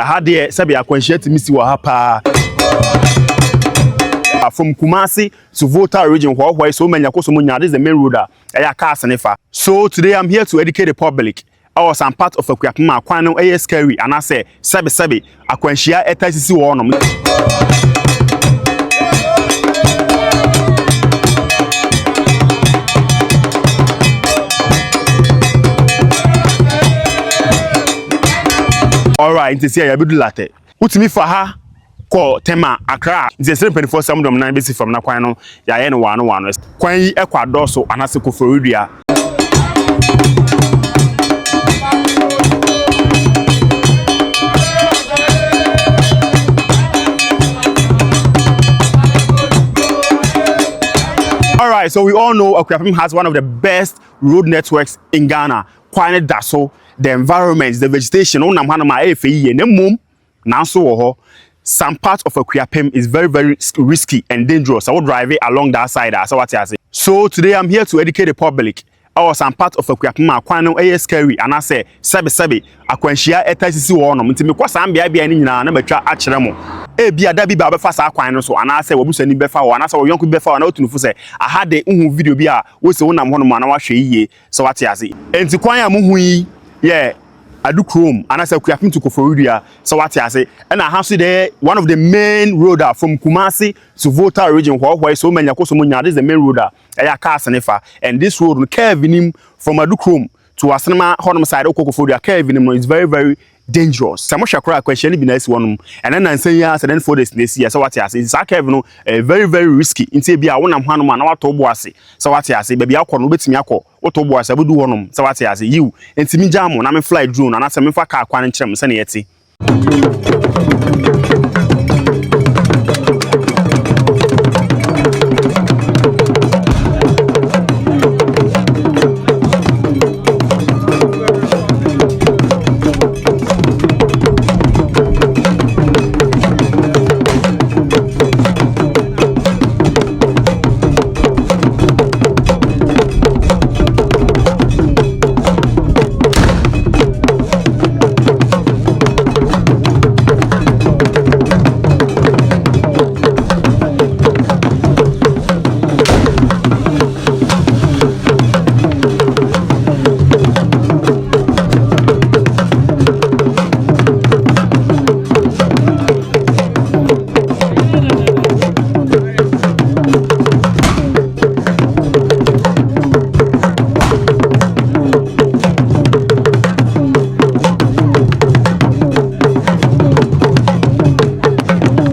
had the Sabi Aquanchette Missy Wahapa from Kumasi to Volta region where so many Akosumunya is the main road. So today I'm here to educate the public. I was some part of a Akuapem Kwano AS Kerry and I say Sabi Aquanchia etasisi wonom. Alright, it's here, you do latte. Put me for her, call Tema, Accra, the 724 basic from Naquano, Yayan 101. Quay Ecuador, so Anasico Florida. Alright, so we all know Akuapem has one of the best road networks in Ghana. Quite daso. The environment, the vegetation, some parts of Akuapem is very, very risky and dangerous. I will drive it along that side. So today I'm here to educate the public. I was some part of Akuapem Kwano AS Kerry and I say Sabi Aquanchia etasisi wonom. Nti me kwasa ambia bia ni nyina na betwa akere mo. E bia da bi ba befa sa kwan no so ana say wabusani befa wo ana say wo yonko befa wo na otunufu say aha de uhu video bi a wo se wonam hono ma na wa hwe yiye so wate ase. Enti kwan a muhu yi yeah, I do Chrome and I say Akuapem to Florida. So what I say, and I have to there one of the main road from Kumasi to Volta region where so many Akosumunya is the main road. And this road curving him from Adu Chrome to Asanama Honam side of Florida curving him is very, very dangerous. Some shakra question be nice one and then I say yes and then for this year. So what I say is Curving very, very risky. In Sabia one am Hanuman or Tobuasi. So what I say, baby, I'll call with me. Otoboas I would do one so what I say you and Timmy Jamon I'm a fly drone and I say me for car quan chum saniety.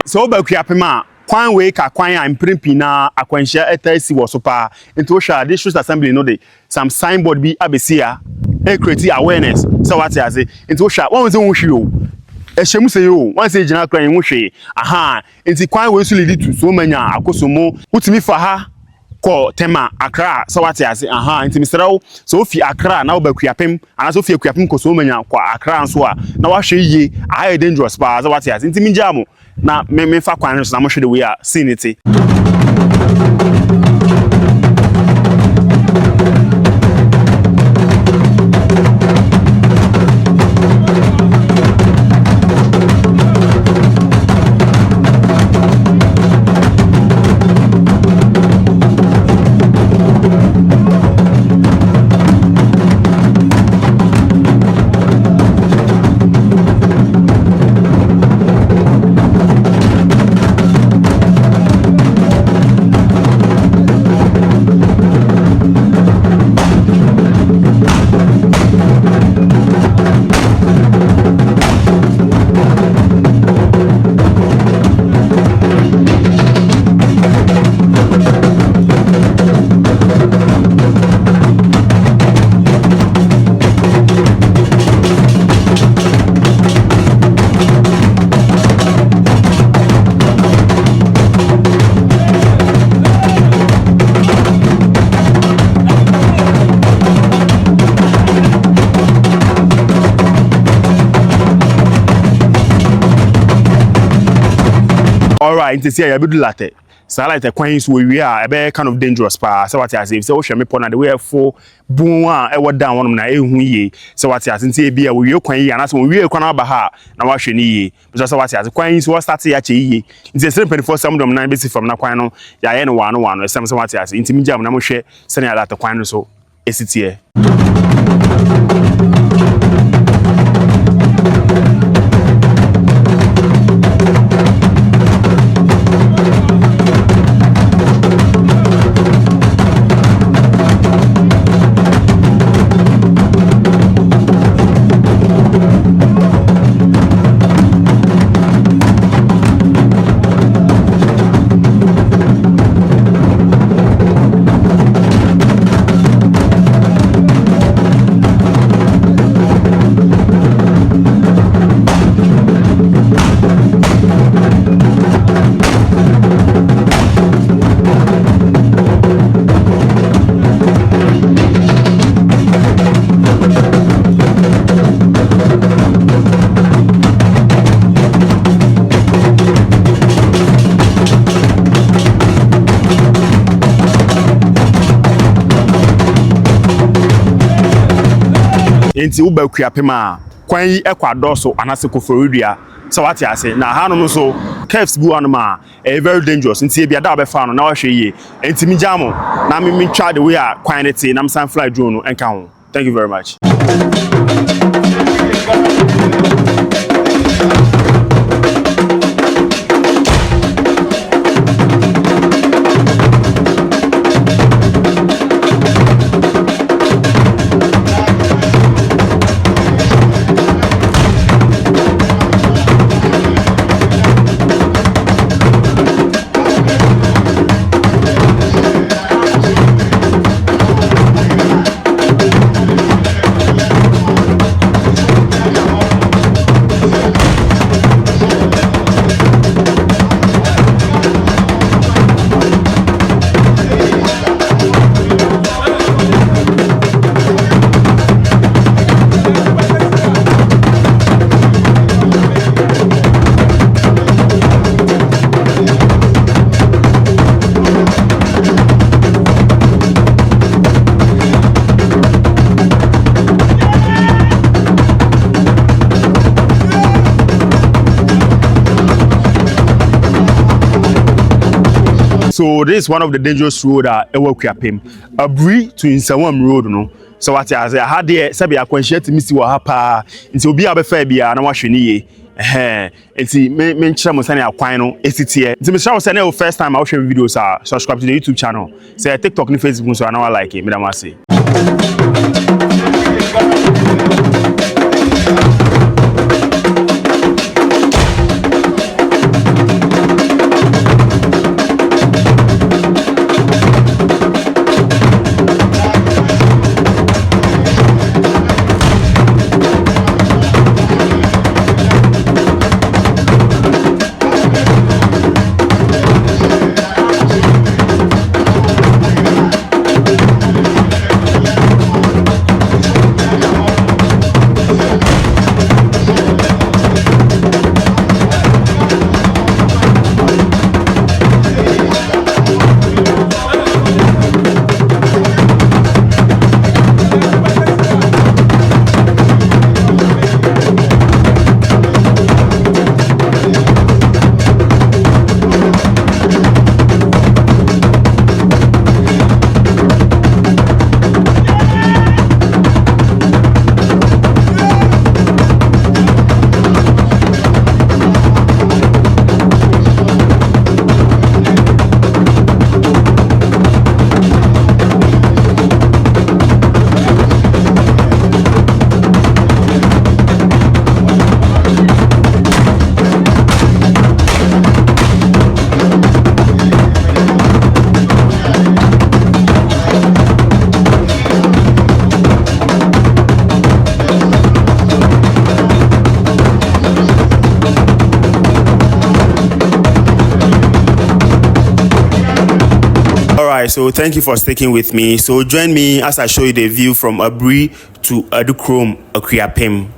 So Akuapem kwan we ka kwan a imprimpi na Akwanhia etasi wo so pa into sha district assembly no dey some signboard bi abesia e create awareness so what I say into sha won say won hwe o e hyemu say o won say gina kran won hwe aha enti kwan we so lead to so manya akosomo utimi fa ha ko Tema Accra so what I say aha enti misrawo so fi Accra na wo Akuapem ana so fi Akuapem ko so manya kwa Accra so a na wa hwe yie a dangerous pa so what I say enti mi jamo na me fa kwan so na mo hwe the way a Scenic. Alright, it's here, you do latte. so like the coins we are a bit kind of dangerous pa so what I say so hwe me pon na the way for boom e wo down one na ehu ye so what I say nti e bia we kwan yi ana so we kwan aba ha na wa hwe ni ye so what I say coins we start ya che ye nti 3.4 some dom na be si from na kwan no ya ye no wano some so what I say nti mi jam na mo hwe sene ya that kwan no so esitie. Enti uba Akuapem a kwan yi ekwa doso anase koforidua so what I say na hanom so caves bu anoma very dangerous nti e bia da obefa no na wa hwe yi enti mi jamo na mi twa the way a kwan ne te na msan fly drone no enka ho. Thank you very much. So this is one of the dangerous road Akuapem. Abri to Nsawam road no. So what I say I had there sabi akwanhia timi si wo ha pa. Nti obi abefa bia na wahwe ni ye. Nti me nkyere mo sane akwan no esitie. Nti me sha wo sane o first time I watch videos subscribe to the YouTube channel. Say TikTok ni Facebook so na like it. Me da ma say. Alright, so thank you for sticking with me. So join me as I show you the view from Abri to Akuapem.